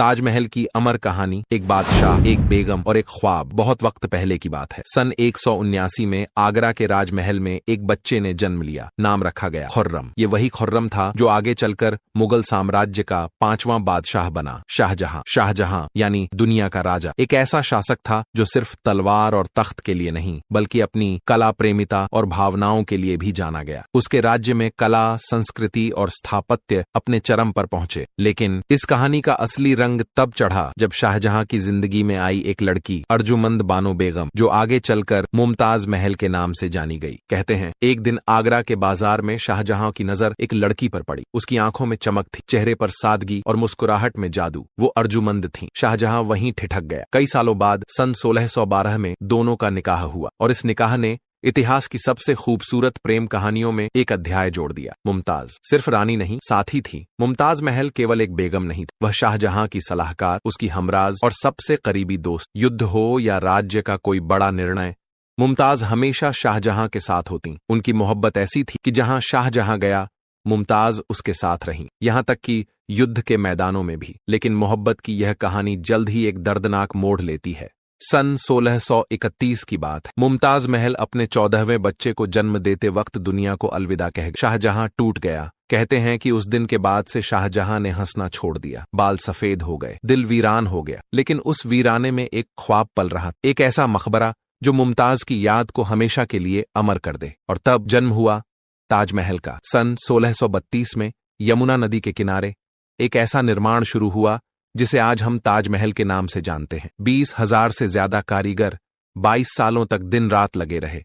ताजमहल की अमर कहानी। एक बादशाह, एक बेगम और एक ख्वाब। बहुत वक्त पहले की बात है। सन 179 में आगरा के राजमहल में एक बच्चे ने जन्म लिया। नाम रखा गया खुर्रम। ये वही खुर्रम था जो आगे चलकर मुगल साम्राज्य का 5वां बादशाह बना, शाहजहां। शाहजहां यानी दुनिया का राजा। एक ऐसा शासक था जो सिर्फ तलवार और तख्त के लिए नहीं बल्कि अपनी कला प्रेमिता और भावनाओं के लिए भी जाना गया। उसके राज्य में कला, संस्कृति और स्थापत्य अपने चरम पर पहुंचे। लेकिन इस कहानी का असली रंग तब चढ़ा जब शाहजहां की जिंदगी में आई एक लड़की, अर्जुमंद बानो बेगम, जो आगे चलकर मुमताज महल के नाम से जानी गई। कहते हैं एक दिन आगरा के बाजार में शाहजहां की नजर एक लड़की पर पड़ी। उसकी आंखों में चमक थी, चेहरे पर सादगी और मुस्कुराहट में जादू। वो अर्जुमंद थी। शाहजहां वहीं ठिठक गया। कई सालों बाद सन 1612 में दोनों का निकाह हुआ और इस निकाह ने इतिहास की सबसे खूबसूरत प्रेम कहानियों में एक अध्याय जोड़ दिया। मुमताज सिर्फ रानी नहीं, साथी थी। मुमताज महल केवल एक बेगम नहीं थी, वह शाहजहां की सलाहकार, उसकी हमराज और सबसे करीबी दोस्त। युद्ध हो या राज्य का कोई बड़ा निर्णय, मुमताज हमेशा शाहजहां के साथ होती। उनकी मोहब्बत ऐसी थी कि जहां शाहजहां गया, मुमताज उसके साथ रहीं, यहां तक कि युद्ध के मैदानों में भी। लेकिन मोहब्बत की यह कहानी जल्द ही एक दर्दनाक मोड़ लेती है। सन 1631 की बात है। मुमताज महल अपने 14वें बच्चे को जन्म देते वक्त दुनिया को अलविदा कह गया। शाहजहां टूट गया। कहते हैं कि उस दिन के बाद से शाहजहां ने हंसना छोड़ दिया। बाल सफेद हो गए, दिल वीरान हो गया। लेकिन उस वीराने में एक ख्वाब पल रहा, एक ऐसा मकबरा जो मुमताज की याद को हमेशा के लिए अमर कर दे। और तब जन्म हुआ ताजमहल का। सन 1632 में यमुना नदी के किनारे एक ऐसा निर्माण शुरू हुआ जिसे आज हम ताजमहल के नाम से जानते हैं। 20,000 से ज्यादा कारीगर 22 सालों तक दिन रात लगे रहे।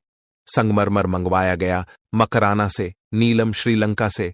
संगमरमर मंगवाया गया मकराना से, नीलम श्रीलंका से,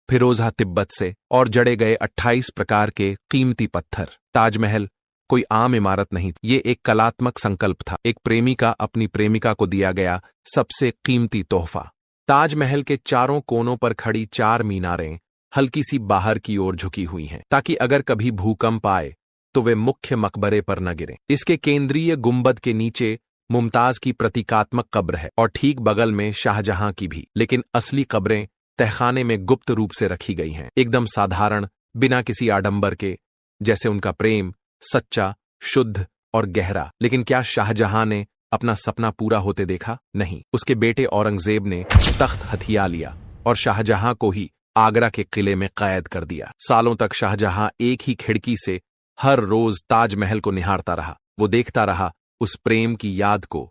फिरोजा तिब्बत से और जड़े गए 28 प्रकार के कीमती पत्थर। ताजमहल कोई आम इमारत नहीं, ये एक कलात्मक संकल्प था। एक प्रेमी का अपनी प्रेमिका को दिया गया सबसे कीमती तोहफा। ताजमहल के चारों कोनों पर खड़ी 4 मीनारें हल्की सी बाहर की ओर झुकी हुई हैं, ताकि अगर कभी भूकंप आए तो वे मुख्य मकबरे पर न गिरें। इसके केंद्रीय गुंबद के नीचे मुमताज की प्रतीकात्मक कब्र है और ठीक बगल में शाहजहां की भी। लेकिन असली कब्रें तहखाने में गुप्त रूप से रखी गई हैं, एकदम साधारण, बिना किसी आडंबर के, जैसे उनका प्रेम सच्चा, शुद्ध और गहरा। लेकिन क्या शाहजहां ने अपना सपना पूरा होते देखा? नहीं। उसके बेटे औरंगजेब ने तख्त हथिया लिया और शाहजहां को ही आगरा के किले में कैद कर दिया। सालों तक शाहजहां एक ही खिड़की से हर रोज ताजमहल को निहारता रहा। वो देखता रहा उस प्रेम की याद को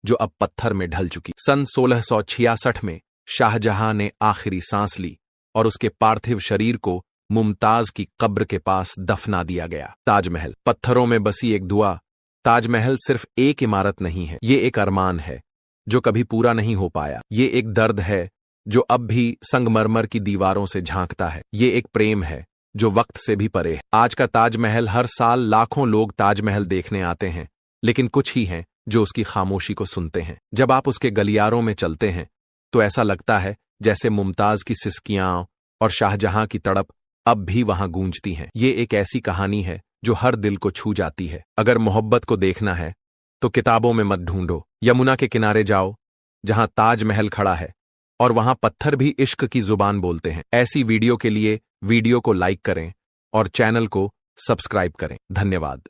जो अब पत्थर में ढल चुकी। सन 1666 में शाहजहां ने आखिरी सांस ली और उसके पार्थिव शरीर को मुमताज की कब्र के पास दफना दिया गया। ताजमहल पत्थरों में बसी एक दुआ। ताजमहल सिर्फ एक इमारत नहीं है, ये एक अरमान है जो कभी पूरा नहीं हो पाया। ये एक दर्द है जो अब भी संगमरमर की दीवारों से झांकता है। ये एक प्रेम है जो वक्त से भी परे है। आज का ताजमहल, हर साल लाखों लोग ताजमहल देखने आते हैं, लेकिन कुछ ही हैं जो उसकी खामोशी को सुनते हैं। जब आप उसके गलियारों में चलते हैं तो ऐसा लगता है जैसे मुमताज की सिसकियां और शाहजहां की तड़प अब भी वहां गूंजती हैं। ये एक ऐसी कहानी है जो हर दिल को छू जाती है। अगर मोहब्बत को देखना है तो किताबों में मत ढूंढो, यमुना के किनारे जाओ जहां ताजमहल खड़ा है और वहां पत्थर भी इश्क की जुबान बोलते हैं। ऐसी वीडियो के लिए वीडियो को लाइक करें और चैनल को सब्सक्राइब करें। धन्यवाद।